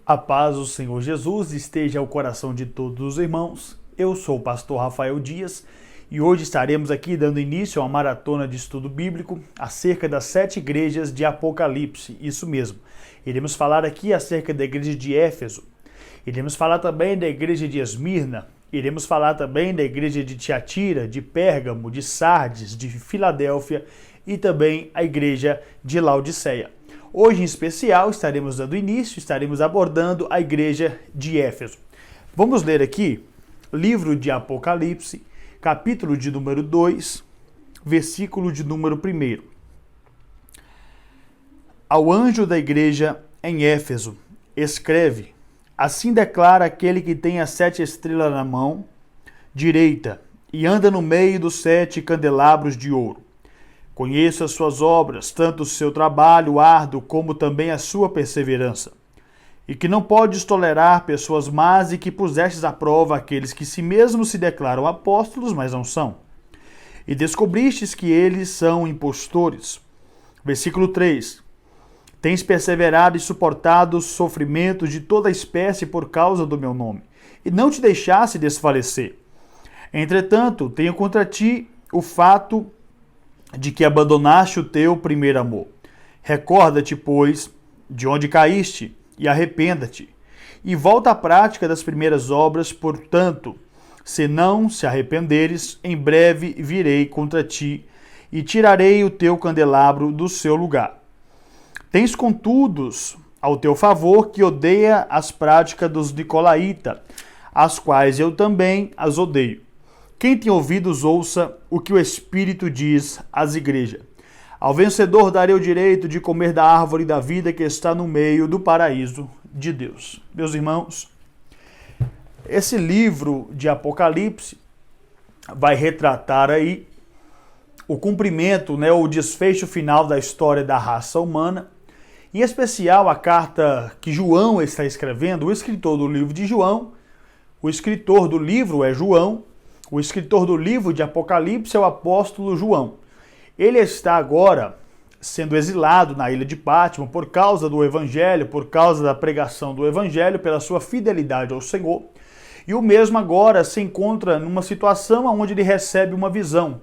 A paz do Senhor Jesus esteja ao coração de todos os irmãos. Eu sou o pastor Rafael Dias e hoje estaremos aqui dando início a uma maratona de estudo bíblico acerca das 7 igrejas de Apocalipse. Isso mesmo. Iremos falar aqui acerca da igreja de Éfeso. Iremos falar também da igreja de Esmirna. Iremos falar também da igreja de Tiatira, de Pérgamo, de Sardes, de Filadélfia e também a igreja de Laodiceia. Hoje, em especial, estaremos abordando a igreja de Éfeso. Vamos ler aqui, livro de Apocalipse, capítulo de número 2, versículo de número 1. Ao anjo da igreja em Éfeso, escreve: assim declara aquele que tem as 7 estrelas na mão direita e anda no meio dos 7 candelabros de ouro. Conheço as suas obras, tanto o seu trabalho árduo como também a sua perseverança, e que não podes tolerar pessoas más e que pusestes à prova aqueles que si mesmos se declaram apóstolos, mas não são. E descobristes que eles são impostores. Versículo 3. Tens perseverado e suportado os sofrimentos de toda espécie por causa do meu nome, e não te deixaste desfalecer. Entretanto, tenho contra ti o fato de que abandonaste o teu primeiro amor. Recorda-te, pois, de onde caíste, e arrependa-te. E volta à prática das primeiras obras, portanto, se não se arrependeres, em breve virei contra ti, e tirarei o teu candelabro do seu lugar. Tens, contudo, ao teu favor, que odeia as práticas dos nicolaítas, as quais eu também as odeio. Quem tem ouvidos, ouça o que o Espírito diz às igrejas. Ao vencedor darei o direito de comer da árvore da vida que está no meio do paraíso de Deus. Meus irmãos, esse livro de Apocalipse vai retratar aí o cumprimento, o desfecho final da história da raça humana, em especial a carta que João está escrevendo, o escritor do livro de João. O escritor do livro é João. O escritor do livro de Apocalipse é o apóstolo João. Ele está agora sendo exilado na ilha de Pátimo por causa do evangelho, por causa da pregação do evangelho, pela sua fidelidade ao Senhor. E o mesmo agora se encontra numa situação onde ele recebe uma visão.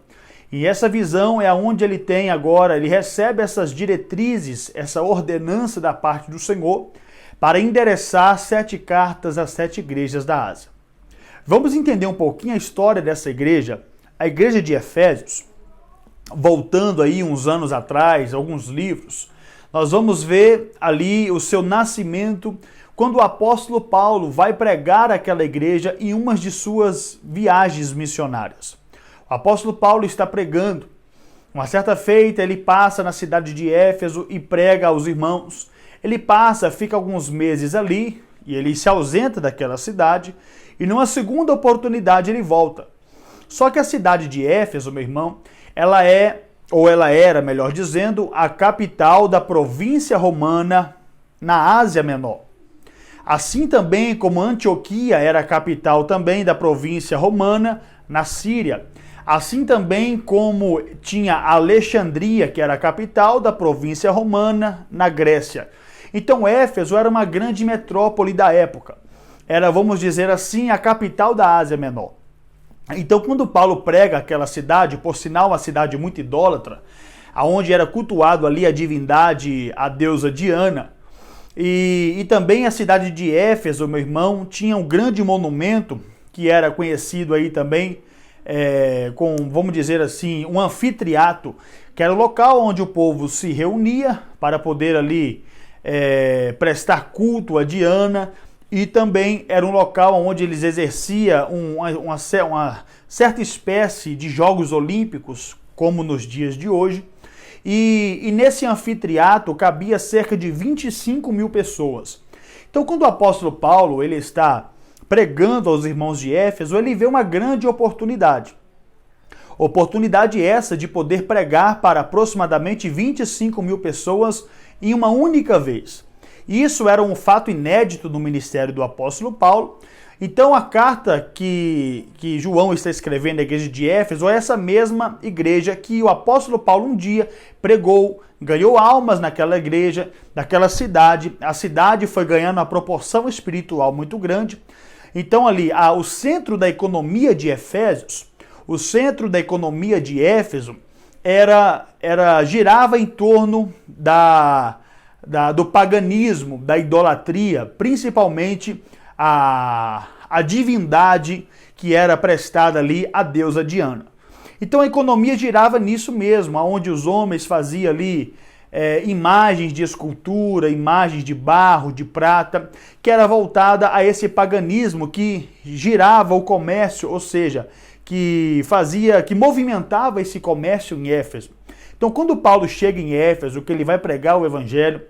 E essa visão é onde ele tem agora, ele recebe essas diretrizes, essa ordenança da parte do Senhor para endereçar 7 cartas às 7 igrejas da Ásia. Vamos entender um pouquinho a história dessa igreja, a igreja de Efésios. Voltando aí uns anos atrás, alguns livros, nós vamos ver ali o seu nascimento, quando o apóstolo Paulo vai pregar aquela igreja em uma de suas viagens missionárias. O apóstolo Paulo está pregando. Uma certa feita, ele passa na cidade de Éfeso e prega aos irmãos. Ele passa, fica alguns meses ali, e ele se ausenta daquela cidade, e numa segunda oportunidade ele volta. Só que a cidade de Éfeso, meu irmão, ela era, melhor dizendo, a capital da província romana na Ásia Menor. Assim também como Antioquia era a capital também da província romana na Síria. Assim também como tinha Alexandria, que era a capital da província romana na Grécia. Então Éfeso era uma grande metrópole da época. Era, vamos dizer assim, a capital da Ásia Menor. Então, quando Paulo prega aquela cidade, por sinal uma cidade muito idólatra, onde era cultuado ali a divindade, a deusa Diana, e também a cidade de Éfeso, meu irmão, tinha um grande monumento, que era conhecido aí também com, vamos dizer assim, um anfiteatro, que era o local onde o povo se reunia para poder ali prestar culto a Diana, e também era um local onde eles exerciam uma certa espécie de Jogos Olímpicos, como nos dias de hoje. E nesse anfiteatro cabia cerca de 25 mil pessoas. Então, quando o apóstolo Paulo ele está pregando aos irmãos de Éfeso, ele vê uma grande oportunidade. Oportunidade essa de poder pregar para aproximadamente 25 mil pessoas em uma única vez. Isso era um fato inédito no ministério do apóstolo Paulo, Então a carta que João está escrevendo à igreja de Éfeso é essa mesma igreja que o apóstolo Paulo um dia pregou, ganhou almas naquela igreja, naquela cidade. A cidade foi ganhando uma proporção espiritual muito grande. Então ali, o centro da economia de Efésios, o centro da economia de Éfeso girava em torno do paganismo, da idolatria, principalmente a divindade que era prestada ali à deusa Diana. Então a economia girava nisso mesmo, onde os homens faziam ali imagens de escultura, imagens de barro, de prata, que era voltada a esse paganismo que girava o comércio, ou seja, que movimentava esse comércio em Éfeso. Então quando Paulo chega em Éfeso, que ele vai pregar o evangelho,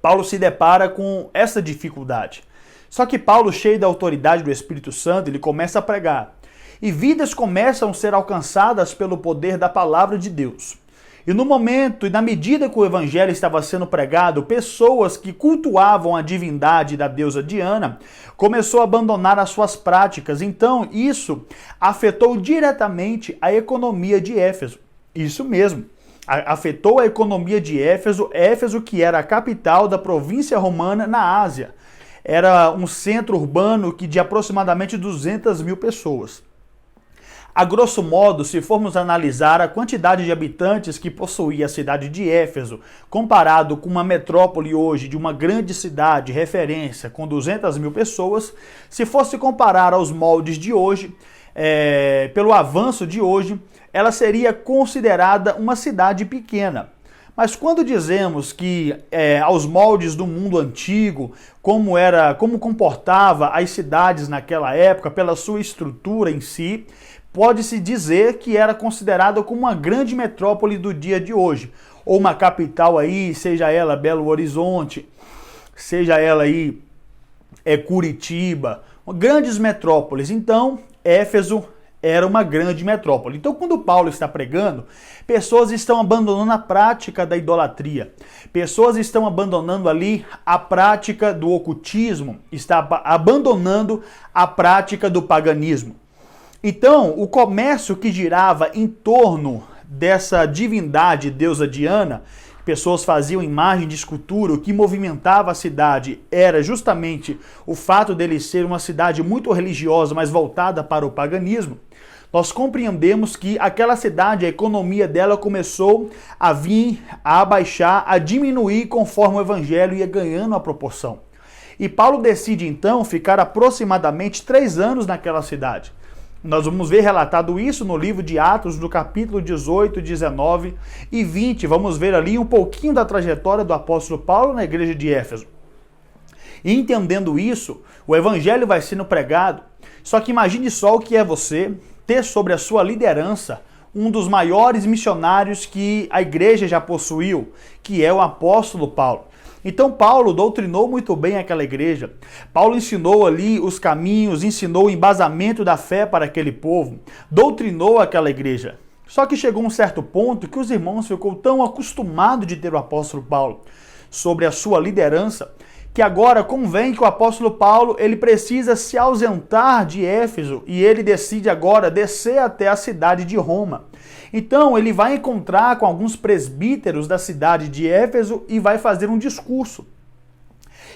Paulo se depara com essa dificuldade. Só que Paulo, cheio da autoridade do Espírito Santo, ele começa a pregar. E vidas começam a ser alcançadas pelo poder da palavra de Deus. E no momento e na medida que o evangelho estava sendo pregado, pessoas que cultuavam a divindade da deusa Diana começou a abandonar as suas práticas. Então isso afetou diretamente a economia de Éfeso. Isso mesmo. Afetou a economia de Éfeso, Éfeso que era a capital da província romana na Ásia. Era um centro urbano de aproximadamente 200 mil pessoas. A grosso modo, se formos analisar a quantidade de habitantes que possuía a cidade de Éfeso, comparado com uma metrópole hoje de uma grande cidade, referência, com 200 mil pessoas, se fosse comparar aos moldes de hoje, pelo avanço de hoje, ela seria considerada uma cidade pequena. Mas quando dizemos que aos moldes do mundo antigo, como comportava as cidades naquela época, pela sua estrutura em si, pode-se dizer que era considerada como uma grande metrópole do dia de hoje, ou uma capital aí, seja ela Belo Horizonte, seja ela aí Curitiba, grandes metrópoles. Então, Éfeso era uma grande metrópole. Então, quando Paulo está pregando, pessoas estão abandonando a prática da idolatria. Pessoas estão abandonando ali a prática do ocultismo, está abandonando a prática do paganismo. Então, o comércio que girava em torno dessa divindade, deusa Diana, pessoas faziam imagem de escultura, o que movimentava a cidade era justamente o fato dele ser uma cidade muito religiosa, mas voltada para o paganismo. Nós compreendemos que aquela cidade, a economia dela começou a vir, a abaixar, a diminuir conforme o evangelho ia ganhando a proporção. E Paulo decide então ficar aproximadamente 3 anos naquela cidade. Nós vamos ver relatado isso no livro de Atos, do capítulo 18, 19 e 20. Vamos ver ali um pouquinho da trajetória do apóstolo Paulo na igreja de Éfeso. E entendendo isso, o evangelho vai sendo pregado. Só que imagine só o que é você ter sobre a sua liderança um dos maiores missionários que a igreja já possuiu, que é o apóstolo Paulo. Então Paulo doutrinou muito bem aquela igreja. Paulo ensinou ali os caminhos, ensinou o embasamento da fé para aquele povo, doutrinou aquela igreja. Só que chegou um certo ponto que os irmãos ficou tão acostumados de ter o apóstolo Paulo sobre a sua liderança, que agora convém que o apóstolo Paulo ele precisa se ausentar de Éfeso e ele decide agora descer até a cidade de Roma. Então ele vai encontrar com alguns presbíteros da cidade de Éfeso e vai fazer um discurso.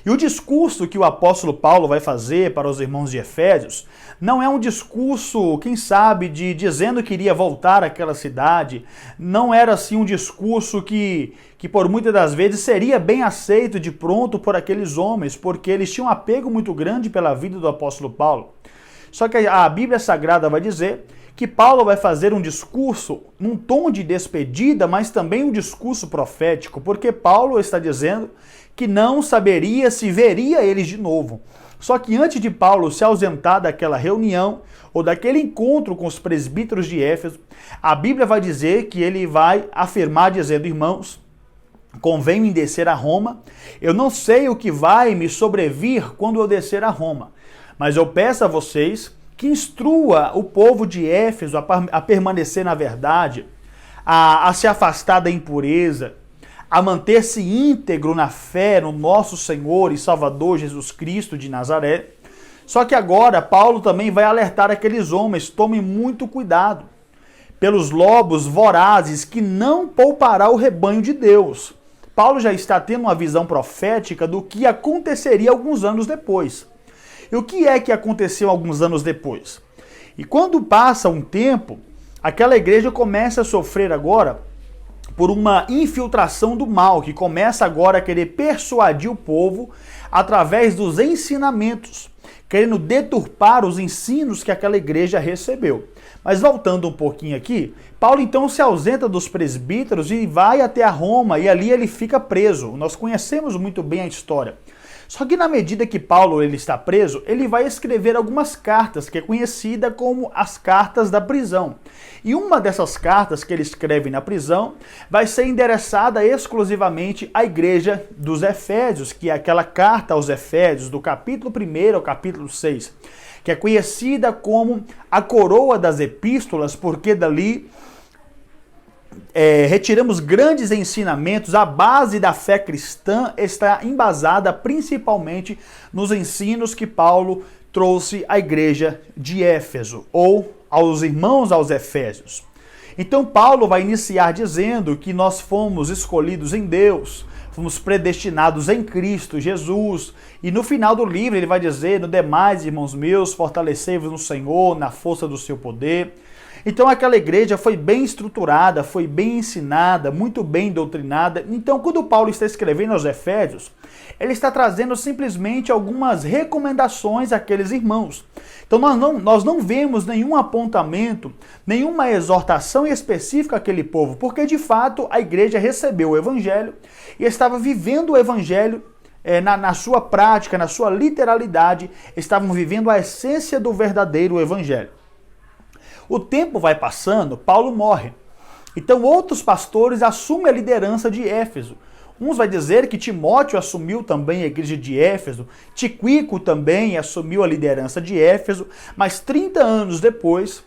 E o discurso que o apóstolo Paulo vai fazer para os irmãos de Efésios não é um discurso, quem sabe, dizendo que iria voltar àquela cidade. Não era assim um discurso que por muitas das vezes seria bem aceito de pronto por aqueles homens, porque eles tinham um apego muito grande pela vida do apóstolo Paulo. Só que a Bíblia Sagrada vai dizer que Paulo vai fazer um discurso num tom de despedida, mas também um discurso profético, porque Paulo está dizendo que não saberia se veria eles de novo. Só que antes de Paulo se ausentar daquela reunião ou daquele encontro com os presbíteros de Éfeso, a Bíblia vai dizer que ele vai afirmar dizendo: irmãos, convém-me descer a Roma. Eu não sei o que vai me sobrevir quando eu descer a Roma, mas eu peço a vocês que instrua o povo de Éfeso a permanecer na verdade, a se afastar da impureza, a manter-se íntegro na fé no nosso Senhor e Salvador Jesus Cristo de Nazaré. Só que agora Paulo também vai alertar aqueles homens, tomem muito cuidado pelos lobos vorazes que não poupará o rebanho de Deus. Paulo já está tendo uma visão profética do que aconteceria alguns anos depois. E o que é que aconteceu alguns anos depois? E quando passa um tempo, aquela igreja começa a sofrer agora por uma infiltração do mal, que começa agora a querer persuadir o povo através dos ensinamentos, querendo deturpar os ensinos que aquela igreja recebeu. Mas voltando um pouquinho aqui, Paulo então se ausenta dos presbíteros e vai até a Roma, e ali ele fica preso. Nós conhecemos muito bem a história. Só que na medida que Paulo ele está preso, ele vai escrever algumas cartas, que é conhecida como as cartas da prisão. E uma dessas cartas que ele escreve na prisão vai ser endereçada exclusivamente à igreja dos Efésios, que é aquela carta aos Efésios, do capítulo 1 ao capítulo 6, que é conhecida como a coroa das epístolas, porque dali retiramos grandes ensinamentos. A base da fé cristã está embasada principalmente nos ensinos que Paulo trouxe à igreja de Éfeso, ou aos irmãos aos Efésios. Então Paulo vai iniciar dizendo que nós fomos escolhidos em Deus, fomos predestinados em Cristo Jesus, e no final do livro ele vai dizer: no demais, irmãos meus, fortalecei-vos no Senhor, na força do seu poder. Então aquela igreja foi bem estruturada, foi bem ensinada, muito bem doutrinada. Então quando Paulo está escrevendo aos Efésios, ele está trazendo simplesmente algumas recomendações àqueles irmãos. Então nós não vemos nenhum apontamento, nenhuma exortação específica àquele povo, porque de fato a igreja recebeu o evangelho e estava vivendo o evangelho na sua prática, na sua literalidade, estavam vivendo a essência do verdadeiro evangelho. O tempo vai passando, Paulo morre. Então outros pastores assumem a liderança de Éfeso. Uns vai dizer que Timóteo assumiu também a igreja de Éfeso, Tíquico também assumiu a liderança de Éfeso, mas 30 anos depois,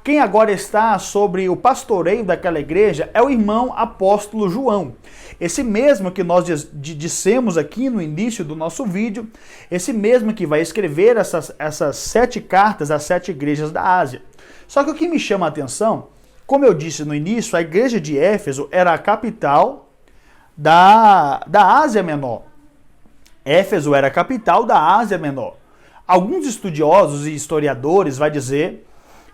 quem agora está sobre o pastoreio daquela igreja é o irmão apóstolo João. Esse mesmo que nós dissemos aqui no início do nosso vídeo, esse mesmo que vai escrever essas 7 cartas às 7 igrejas da Ásia. Só que o que me chama a atenção, como eu disse no início, a igreja de Éfeso era a capital da Ásia Menor. Éfeso era a capital da Ásia Menor. Alguns estudiosos e historiadores vão dizer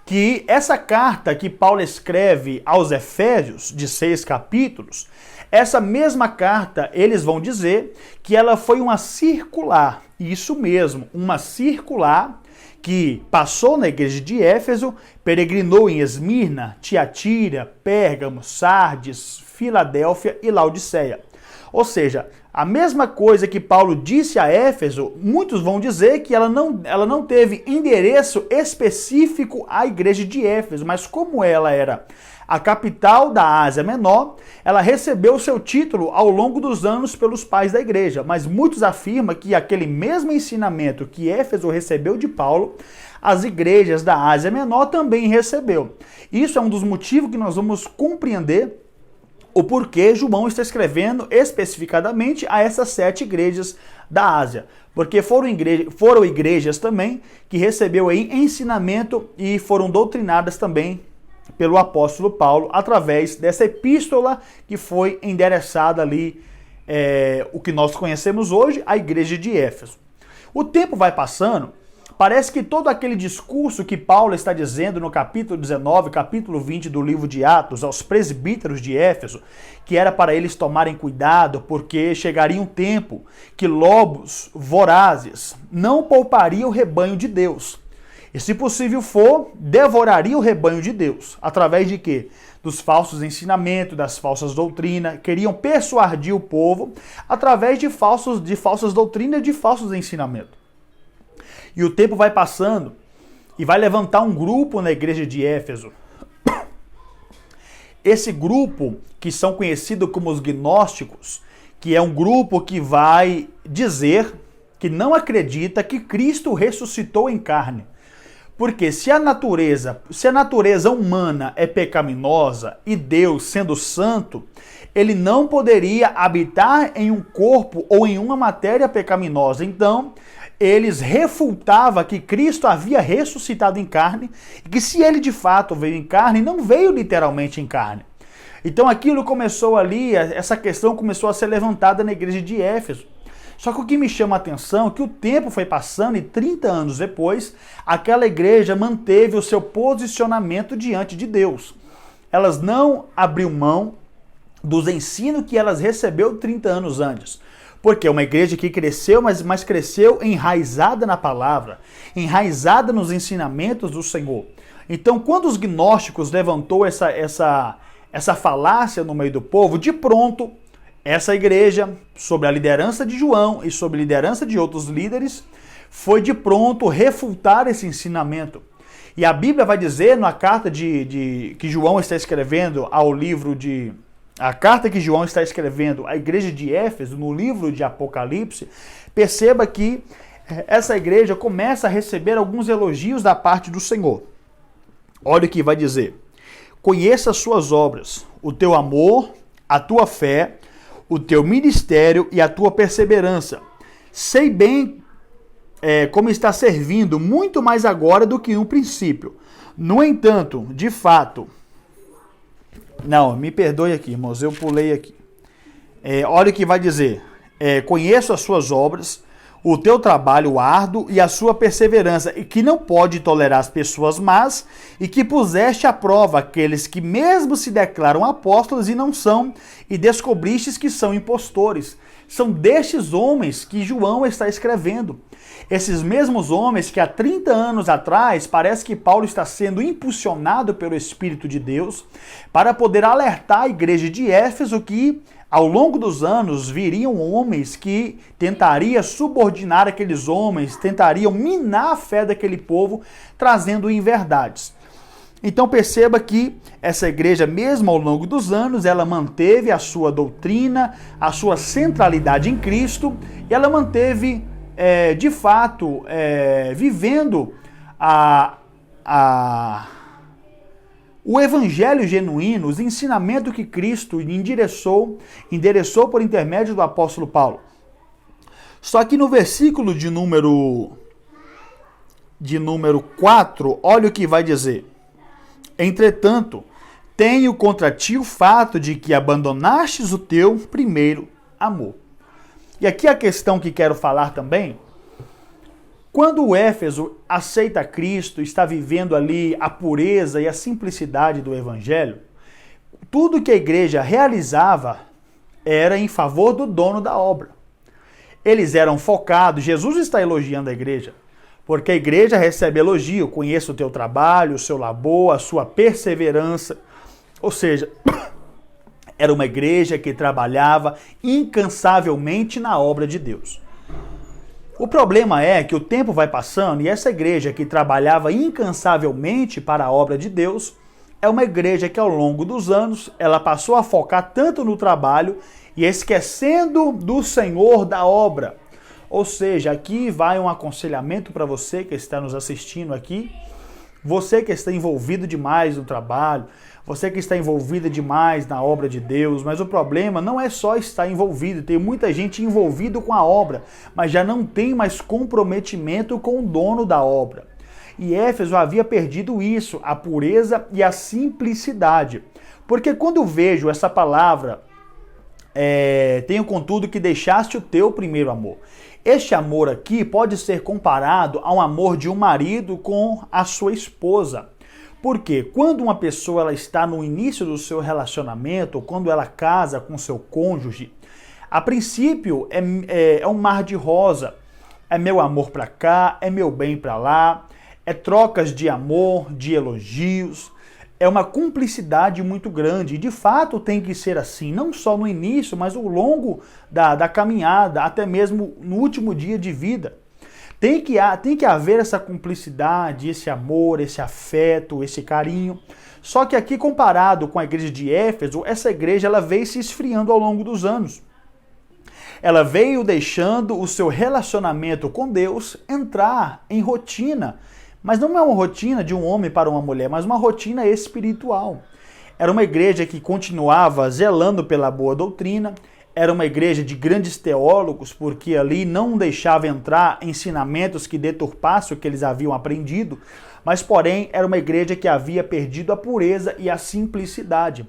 que essa carta que Paulo escreve aos Efésios, de 6 capítulos, essa mesma carta, eles vão dizer que ela foi uma circular. Isso mesmo, uma circular que passou na igreja de Éfeso, peregrinou em Esmirna, Tiatira, Pérgamo, Sardes, Filadélfia e Laodiceia. Ou seja, a mesma coisa que Paulo disse a Éfeso, muitos vão dizer que ela não teve endereço específico à igreja de Éfeso, mas como ela era a capital da Ásia Menor, ela recebeu seu título ao longo dos anos pelos pais da igreja. Mas muitos afirmam que aquele mesmo ensinamento que Éfeso recebeu de Paulo, as igrejas da Ásia Menor também recebeu. Isso é um dos motivos que nós vamos compreender o porquê João está escrevendo especificadamente a essas 7 igrejas da Ásia. Porque foram igrejas também que recebeu aí ensinamento e foram doutrinadas também pelo apóstolo Paulo, através dessa epístola que foi endereçada ali, o que nós conhecemos hoje, a igreja de Éfeso. O tempo vai passando, parece que todo aquele discurso que Paulo está dizendo no capítulo 19, capítulo 20 do livro de Atos, aos presbíteros de Éfeso, que era para eles tomarem cuidado, porque chegaria um tempo que lobos vorazes não poupariam o rebanho de Deus. E se possível for, devoraria o rebanho de Deus. Através de quê? Dos falsos ensinamentos, das falsas doutrinas. Queriam persuadir o povo através de falsas doutrinas e de falsos ensinamentos. E o tempo vai passando e vai levantar um grupo na igreja de Éfeso. Esse grupo, que são conhecidos como os gnósticos, que é um grupo que vai dizer que não acredita que Cristo ressuscitou em carne. Porque se a natureza humana é pecaminosa e Deus, sendo santo, ele não poderia habitar em um corpo ou em uma matéria pecaminosa. Então, eles refutavam que Cristo havia ressuscitado em carne e que se ele de fato veio em carne, não veio literalmente em carne. Então aquilo começou ali, essa questão começou a ser levantada na igreja de Éfeso. Só que o que me chama a atenção é que o tempo foi passando e 30 anos depois, aquela igreja manteve o seu posicionamento diante de Deus. Elas não abriu mão dos ensinos que elas recebeu 30 anos antes. Porque é uma igreja que cresceu, mas cresceu enraizada na palavra, enraizada nos ensinamentos do Senhor. Então, quando os gnósticos levantou essa falácia no meio do povo, de pronto, essa igreja, sob a liderança de João e sob a liderança de outros líderes, foi de pronto refutar esse ensinamento. E a Bíblia vai dizer, na carta que João está escrevendo ao livro de... A carta que João está escrevendo à igreja de Éfeso, no livro de Apocalipse, perceba que essa igreja começa a receber alguns elogios da parte do Senhor. Olha o que vai dizer. Conheça as suas obras, o teu amor, a tua fé, o teu ministério e a tua perseverança. Sei bem como está servindo, muito mais agora do que no princípio. No entanto, de fato... Não, me perdoe aqui, irmãos, eu pulei aqui. Olha o que vai dizer. Conheço as suas obras, o teu trabalho árduo e a sua perseverança, e que não pode tolerar as pessoas más, e que puseste à prova aqueles que mesmo se declaram apóstolos e não são, e descobristes que são impostores. São destes homens que João está escrevendo. Esses mesmos homens que há 30 anos atrás, parece que Paulo está sendo impulsionado pelo Espírito de Deus para poder alertar a igreja de Éfeso que, ao longo dos anos, viriam homens que tentariam subordinar aqueles homens, tentariam minar a fé daquele povo, trazendo inverdades. Então perceba que essa igreja, mesmo ao longo dos anos, ela manteve a sua doutrina, a sua centralidade em Cristo, e ela manteve, de fato, vivendo o evangelho genuíno, os ensinamentos que Cristo endereçou por intermédio do apóstolo Paulo. Só que no versículo de número 4, olha o que vai dizer. Entretanto, tenho contra ti o fato de que abandonastes o teu primeiro amor. E aqui a questão que quero falar também, quando o Éfeso aceita Cristo, está vivendo ali a pureza e a simplicidade do evangelho, tudo que a igreja realizava era em favor do dono da obra. Eles eram focados, Jesus está elogiando a igreja, porque a igreja recebe elogio, conheço o teu trabalho, o seu labor, a sua perseverança. Ou seja, era uma igreja que trabalhava incansavelmente na obra de Deus. O problema é que o tempo vai passando e essa igreja que trabalhava incansavelmente para a obra de Deus é uma igreja que ao longo dos anos ela passou a focar tanto no trabalho e esquecendo do Senhor da obra. Ou seja, aqui vai um aconselhamento para você que está nos assistindo aqui, você que está envolvido demais no trabalho, você que está envolvida demais na obra de Deus, mas o problema não é só estar envolvido, tem muita gente envolvida com a obra, mas já não tem mais comprometimento com o dono da obra. E Éfeso havia perdido isso, a pureza e a simplicidade. Porque quando eu vejo essa palavra, tenho contudo que deixaste o teu primeiro amor. Este amor aqui pode ser comparado ao amor de um marido com a sua esposa. Porque quando uma pessoa ela está no início do seu relacionamento, ou quando ela casa com seu cônjuge, a princípio é um mar de rosa. É meu amor para cá, é meu bem para lá, é trocas de amor, de elogios. É uma cumplicidade muito grande e de fato tem que ser assim, não só no início, mas ao longo da caminhada, até mesmo no último dia de vida. Tem que haver essa cumplicidade, esse amor, esse afeto, esse carinho. Só que aqui comparado com a igreja de Éfeso, essa igreja ela veio se esfriando ao longo dos anos. Ela veio deixando o seu relacionamento com Deus entrar em rotina. Mas não é uma rotina de um homem para uma mulher, mas uma rotina espiritual. Era uma igreja que continuava zelando pela boa doutrina, era uma igreja de grandes teólogos, porque ali não deixava entrar ensinamentos que deturpassem o que eles haviam aprendido, mas porém era uma igreja que havia perdido a pureza e a simplicidade.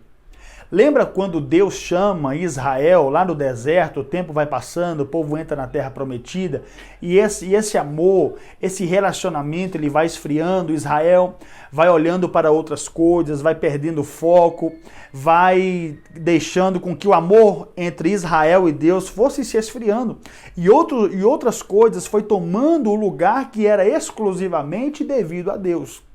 Lembra quando Deus chama Israel lá no deserto, o tempo vai passando, o povo entra na terra prometida, e esse amor, esse relacionamento, ele vai esfriando, Israel vai olhando para outras coisas, vai perdendo foco, vai deixando com que o amor entre Israel e Deus fosse se esfriando, e outras coisas foi tomando o lugar que era exclusivamente devido a Deus.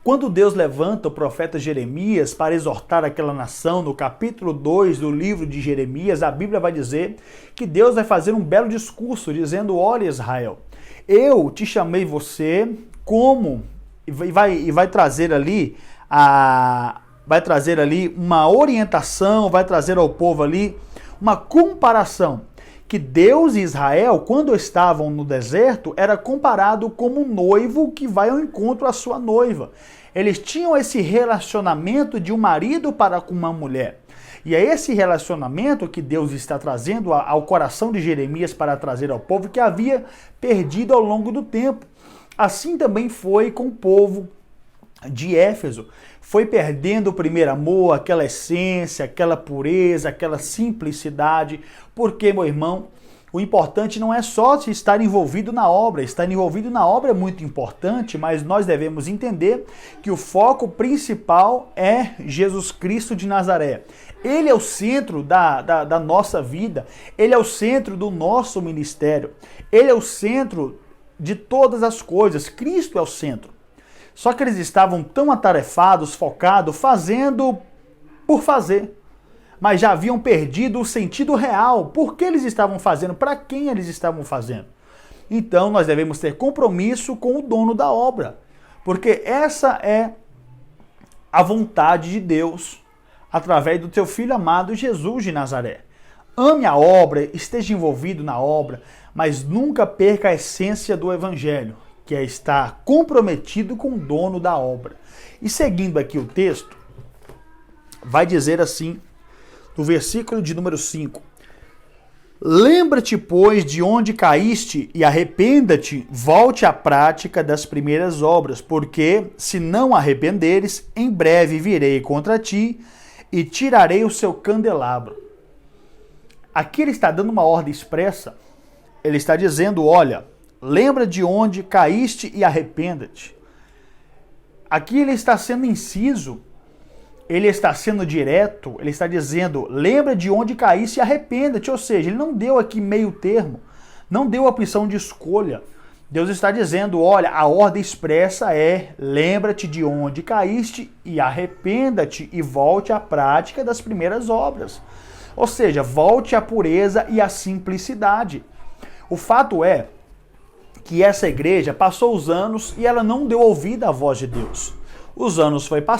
Quando Deus levanta o profeta Jeremias para exortar aquela nação, no capítulo 2 do livro de Jeremias, a Bíblia vai dizer que Deus vai fazer um belo discurso, dizendo: olha, Israel, eu te chamei você como... E vai trazer ali uma orientação, vai trazer ao povo ali uma comparação. Que Deus e Israel, quando estavam no deserto, era comparado como um noivo que vai ao encontro à sua noiva. Eles tinham esse relacionamento de um marido para com uma mulher. E é esse relacionamento que Deus está trazendo ao coração de Jeremias para trazer ao povo, que havia perdido ao longo do tempo. Assim também foi com o povo de Éfeso. Foi perdendo o primeiro amor, aquela essência, aquela pureza, aquela simplicidade. Porque, meu irmão, o importante não é só estar envolvido na obra. Estar envolvido na obra é muito importante, mas nós devemos entender que o foco principal é Jesus Cristo de Nazaré. Ele é o centro da nossa vida. Ele é o centro do nosso ministério. Ele é o centro de todas as coisas. Cristo é o centro. Só que eles estavam tão atarefados, focados, fazendo por fazer. Mas já haviam perdido o sentido real. Por que eles estavam fazendo? Para quem eles estavam fazendo? Então nós devemos ter compromisso com o dono da obra. Porque essa é a vontade de Deus, através do teu Filho amado Jesus de Nazaré. Ame a obra, esteja envolvido na obra, mas nunca perca a essência do Evangelho, que é estar comprometido com o dono da obra. E seguindo aqui o texto, vai dizer assim, no versículo de número 5: lembra-te, pois, de onde caíste e arrependa-te, volte à prática das primeiras obras, porque, se não arrependeres, em breve virei contra ti e tirarei o seu candelabro. Aqui ele está dando uma ordem expressa. Ele está dizendo: olha, lembra de onde caíste e arrependa-te. Aqui ele está sendo inciso, ele está sendo direto, ele está dizendo: lembra de onde caíste e arrependa-te. Ou seja, ele não deu aqui meio termo, não deu opção de escolha. Deus está dizendo: olha, a ordem expressa é: lembra-te de onde caíste e arrependa-te e volte à prática das primeiras obras. Ou seja, volte à pureza e à simplicidade. O fato é que essa igreja passou os anos e ela não deu ouvido à voz de Deus. Os anos foi passando.